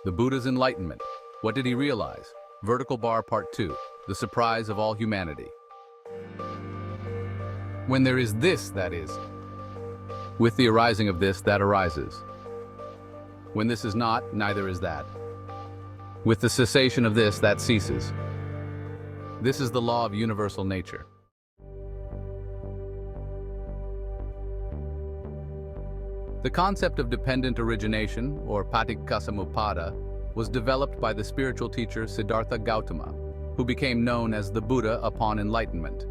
The Buddha's Enlightenment. What did he realize? Vertical bar part 2. The surprise of all humanity. When there is this, that is. With the arising of this, that arises. When this is not, neither is that. With the cessation of this, that ceases. This is the law of universal nature. The concept of dependent origination, or paticcasamuppada, was developed by the spiritual teacher Siddhartha Gautama, who became known as the Buddha upon enlightenment.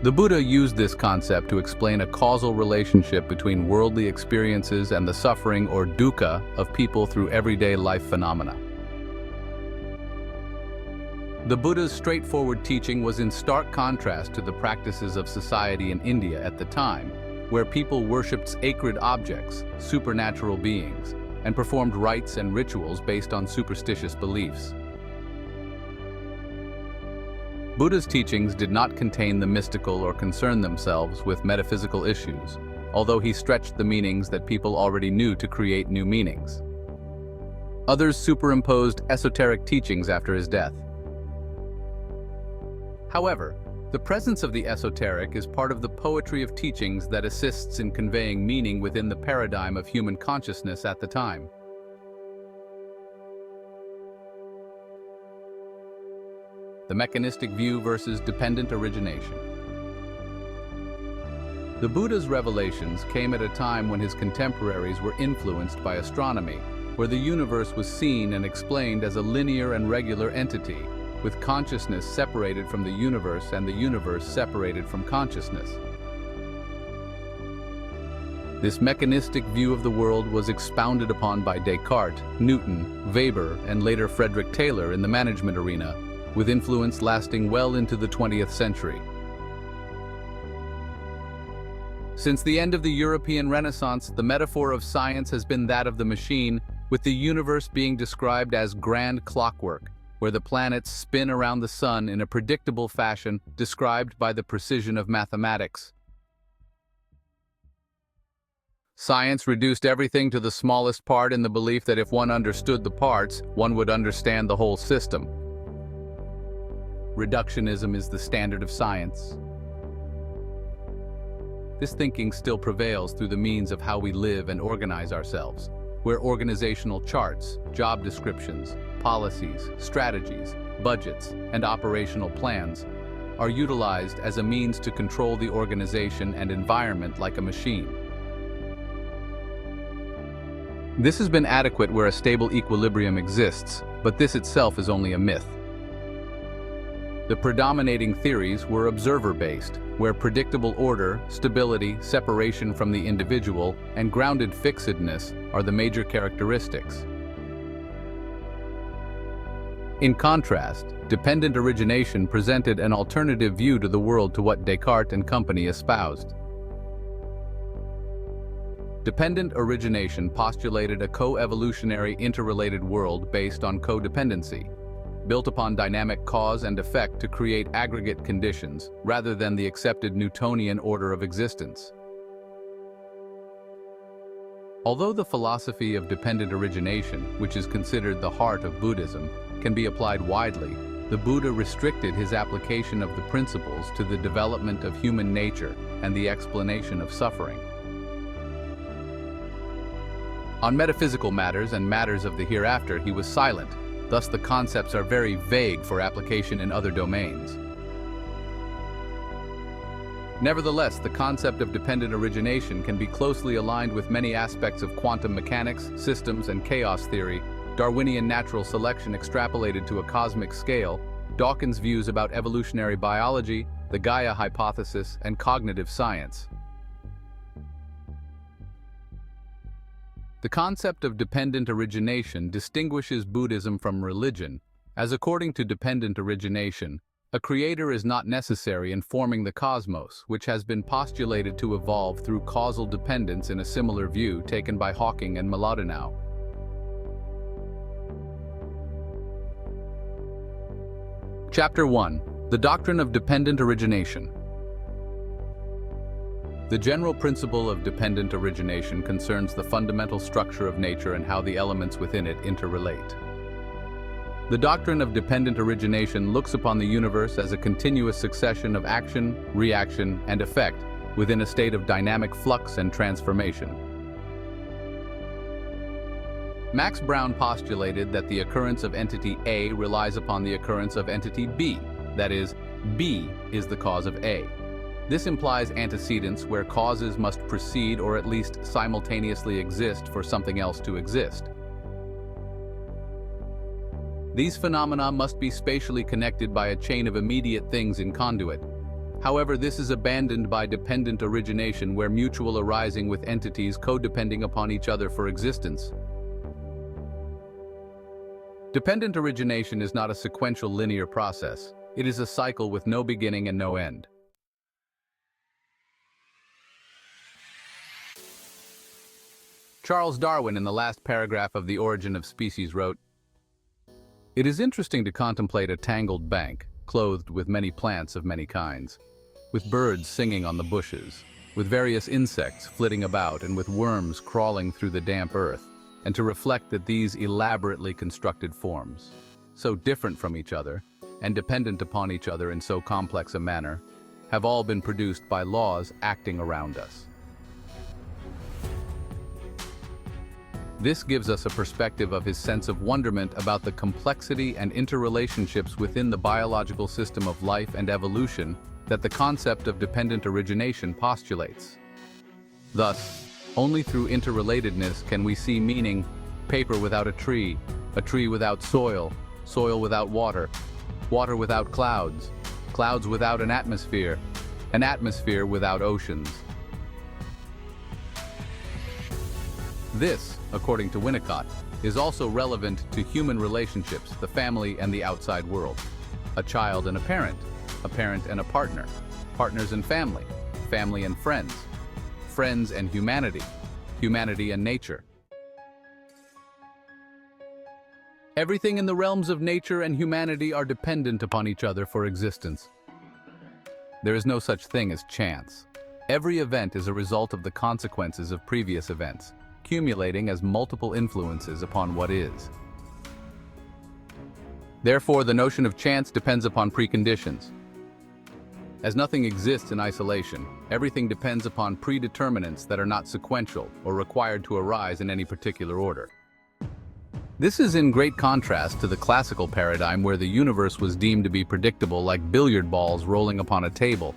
The Buddha used this concept to explain a causal relationship between worldly experiences and the suffering or dukkha of people through everyday life phenomena. The Buddha's straightforward teaching was in stark contrast to the practices of society in India at the time, where people worshipped sacred objects, supernatural beings, and performed rites and rituals based on superstitious beliefs. Buddha's teachings did not contain the mystical or concern themselves with metaphysical issues, although he stretched the meanings that people already knew to create new meanings. Others superimposed esoteric teachings after his death. However, the presence of the esoteric is part of the poetry of teachings that assists in conveying meaning within the paradigm of human consciousness at the time. The mechanistic view versus dependent origination. The Buddha's revelations came at a time when his contemporaries were influenced by astronomy, where the universe was seen and explained as a linear and regular entity, with consciousness separated from the universe and the universe separated from consciousness. This mechanistic view of the world was expounded upon by Descartes, Newton, Weber, and later Frederick Taylor in the management arena, with influence lasting well into the 20th century. Since the end of the European Renaissance, the metaphor of science has been that of the machine, with the universe being described as grand clockwork, where the planets spin around the sun in a predictable fashion described by the precision of mathematics. Science reduced everything to the smallest part in the belief that if one understood the parts, one would understand the whole system. Reductionism is the standard of science. This thinking still prevails through the means of how we live and organize ourselves, where organizational charts, job descriptions, policies, strategies, budgets, and operational plans are utilized as a means to control the organization and environment like a machine. This has been adequate where a stable equilibrium exists, but this itself is only a myth. The predominating theories were observer-based, where predictable order, stability, separation from the individual, and grounded fixedness are the major characteristics. In contrast, dependent origination presented an alternative view to the world to what Descartes and company espoused. Dependent origination postulated a co-evolutionary interrelated world based on codependency, built upon dynamic cause and effect to create aggregate conditions, rather than the accepted Newtonian order of existence. Although the philosophy of dependent origination, which is considered the heart of Buddhism, can be applied widely, the Buddha restricted his application of the principles to the development of human nature and the explanation of suffering. On metaphysical matters and matters of the hereafter, he was silent. Thus, the concepts are very vague for application in other domains. Nevertheless, the concept of dependent origination can be closely aligned with many aspects of quantum mechanics, systems, and chaos theory, Darwinian natural selection extrapolated to a cosmic scale, Dawkins' views about evolutionary biology, the Gaia hypothesis, and cognitive science. The concept of dependent origination distinguishes Buddhism from religion, as according to dependent origination, a creator is not necessary in forming the cosmos, which has been postulated to evolve through causal dependence in a similar view taken by Hawking and Mlodinow. Chapter 1. The Doctrine of Dependent Origination. The general principle of dependent origination concerns the fundamental structure of nature and how the elements within it interrelate. The doctrine of dependent origination looks upon the universe as a continuous succession of action, reaction, and effect within a state of dynamic flux and transformation. Max Brown postulated that the occurrence of entity A relies upon the occurrence of entity B, that is, B is the cause of A. This implies antecedents where causes must precede or at least simultaneously exist for something else to exist. These phenomena must be spatially connected by a chain of immediate things in conduit. However, this is abandoned by dependent origination, where mutual arising with entities codepending upon each other for existence. Dependent origination is not a sequential linear process. It is a cycle with no beginning and no end. Charles Darwin, in the last paragraph of The Origin of Species, wrote, "It is interesting to contemplate a tangled bank, clothed with many plants of many kinds, with birds singing on the bushes, with various insects flitting about, and with worms crawling through the damp earth, and to reflect that these elaborately constructed forms, so different from each other, and dependent upon each other in so complex a manner, have all been produced by laws acting around us." This gives us a perspective of his sense of wonderment about the complexity and interrelationships within the biological system of life and evolution that the concept of dependent origination postulates. Thus, only through interrelatedness can we see meaning: paper without a tree without soil, soil without water, water without clouds, clouds without an atmosphere without oceans. This, according to Winnicott, is also relevant to human relationships, the family and the outside world. A child and a parent and a partner, partners and family, family and friends, friends and humanity, humanity and nature. Everything in the realms of nature and humanity are dependent upon each other for existence. There is no such thing as chance. Every event is a result of the consequences of previous events, accumulating as multiple influences upon what is. Therefore, the notion of chance depends upon preconditions. As nothing exists in isolation, everything depends upon predeterminants that are not sequential or required to arise in any particular order. This is in great contrast to the classical paradigm, where the universe was deemed to be predictable, like billiard balls rolling upon a table.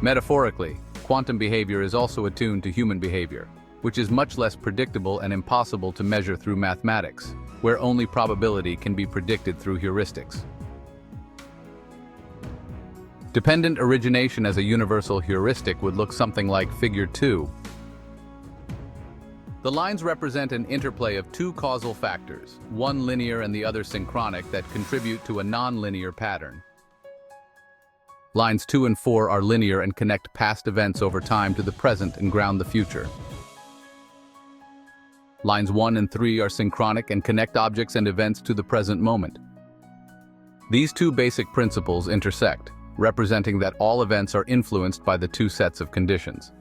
Metaphorically, quantum behavior is also attuned to human behavior, which is much less predictable and impossible to measure through mathematics, where only probability can be predicted through heuristics. Dependent origination as a universal heuristic would look something like Figure 2. The lines represent an interplay of two causal factors, one linear and the other synchronic, that contribute to a non-linear pattern. Lines 2 and 4 are linear and connect past events over time to the present and ground the future. Lines 1 and 3 are synchronic and connect objects and events to the present moment. These two basic principles intersect, representing that all events are influenced by the two sets of conditions.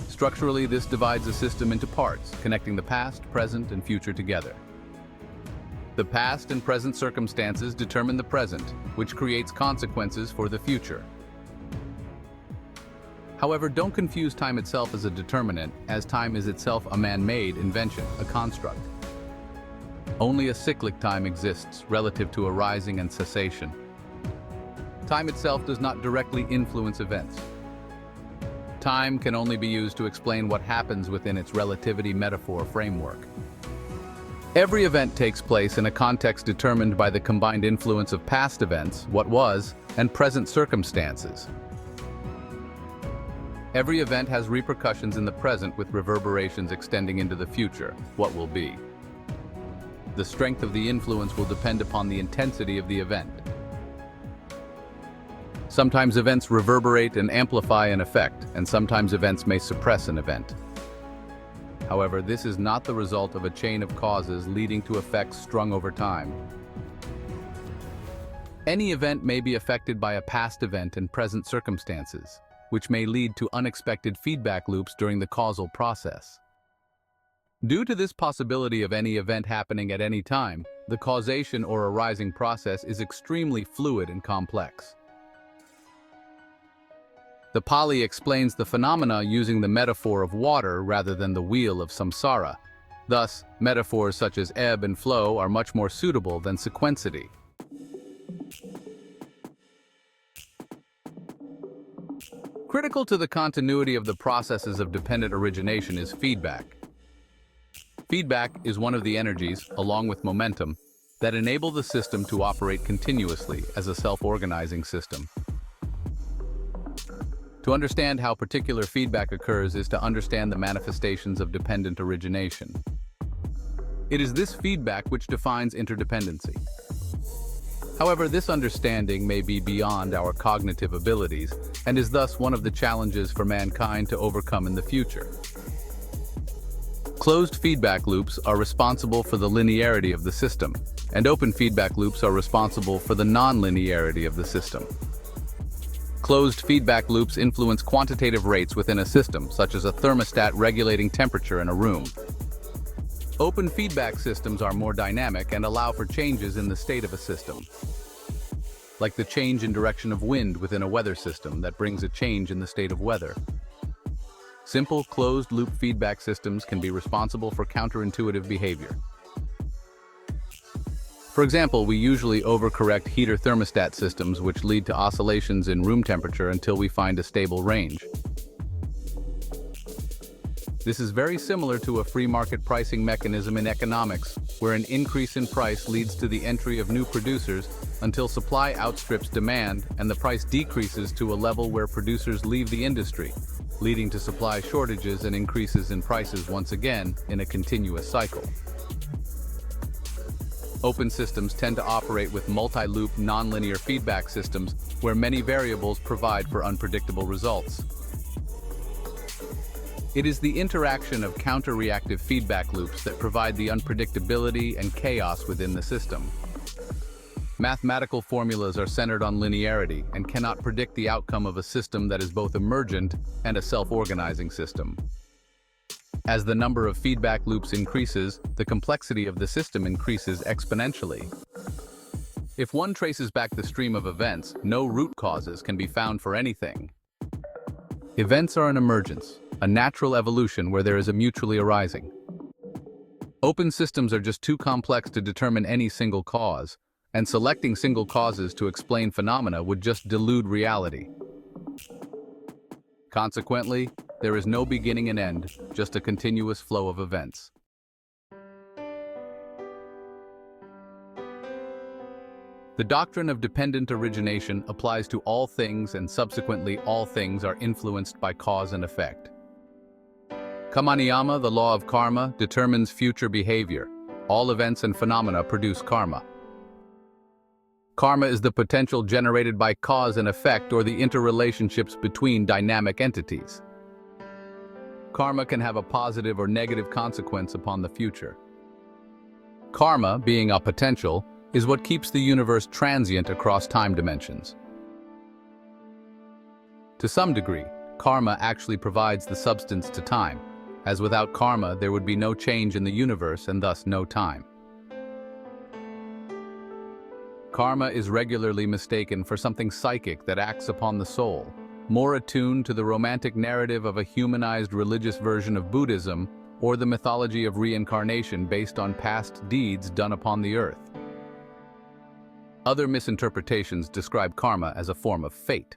Structurally, this divides the system into parts, connecting the past, present, and future together. The past and present circumstances determine the present, which creates consequences for the future. However, don't confuse time itself as a determinant, as time is itself a man-made invention, a construct. Only a cyclic time exists relative to arising and cessation. Time itself does not directly influence events. Time can only be used to explain what happens within its relativity metaphor framework. Every event takes place in a context determined by the combined influence of past events, what was, and present circumstances. Every event has repercussions in the present, with reverberations extending into the future, what will be. The strength of the influence will depend upon the intensity of the event. Sometimes events reverberate and amplify an effect, and sometimes events may suppress an event. However, this is not the result of a chain of causes leading to effects strung over time. Any event may be affected by a past event and present circumstances, which may lead to unexpected feedback loops during the causal process. Due to this possibility of any event happening at any time, the causation or arising process is extremely fluid and complex. The Pali explains the phenomena using the metaphor of water rather than the wheel of samsara. Thus, metaphors such as ebb and flow are much more suitable than sequencity. Critical to the continuity of the processes of dependent origination is feedback. Feedback is one of the energies, along with momentum, that enable the system to operate continuously as a self-organizing system. To understand how particular feedback occurs is to understand the manifestations of dependent origination. It is this feedback which defines interdependency. However, this understanding may be beyond our cognitive abilities and is thus one of the challenges for mankind to overcome in the future. Closed feedback loops are responsible for the linearity of the system, and open feedback loops are responsible for the non-linearity of the system. Closed feedback loops influence quantitative rates within a system, such as a thermostat regulating temperature in a room. Open feedback systems are more dynamic and allow for changes in the state of a system, like the change in direction of wind within a weather system that brings a change in the state of weather. Simple closed-loop feedback systems can be responsible for counterintuitive behavior. For example, we usually overcorrect heater thermostat systems which lead to oscillations in room temperature until we find a stable range. This is very similar to a free market pricing mechanism in economics, where an increase in price leads to the entry of new producers until supply outstrips demand and the price decreases to a level where producers leave the industry, leading to supply shortages and increases in prices once again in a continuous cycle. Open systems tend to operate with multi-loop nonlinear feedback systems where many variables provide for unpredictable results. It is the interaction of counter-reactive feedback loops that provide the unpredictability and chaos within the system. Mathematical formulas are centered on linearity and cannot predict the outcome of a system that is both emergent and a self-organizing system. As the number of feedback loops increases, the complexity of the system increases exponentially. If one traces back the stream of events, no root causes can be found for anything. Events are an emergence, a natural evolution where there is a mutually arising. Open systems are just too complex to determine any single cause, and selecting single causes to explain phenomena would just delude reality. Consequently, there is no beginning and end, just a continuous flow of events. The doctrine of dependent origination applies to all things, and subsequently all things are influenced by cause and effect. Kamaniyama, the law of karma, determines future behavior. All events and phenomena produce karma. Karma is the potential generated by cause and effect or the interrelationships between dynamic entities. Karma can have a positive or negative consequence upon the future. Karma, being a potential, is what keeps the universe transient across time dimensions. To some degree, karma actually provides the substance to time, as without karma there would be no change in the universe and thus no time. Karma is regularly mistaken for something psychic that acts upon the soul, more attuned to the romantic narrative of a humanized religious version of Buddhism or the mythology of reincarnation based on past deeds done upon the earth. Other misinterpretations describe karma as a form of fate.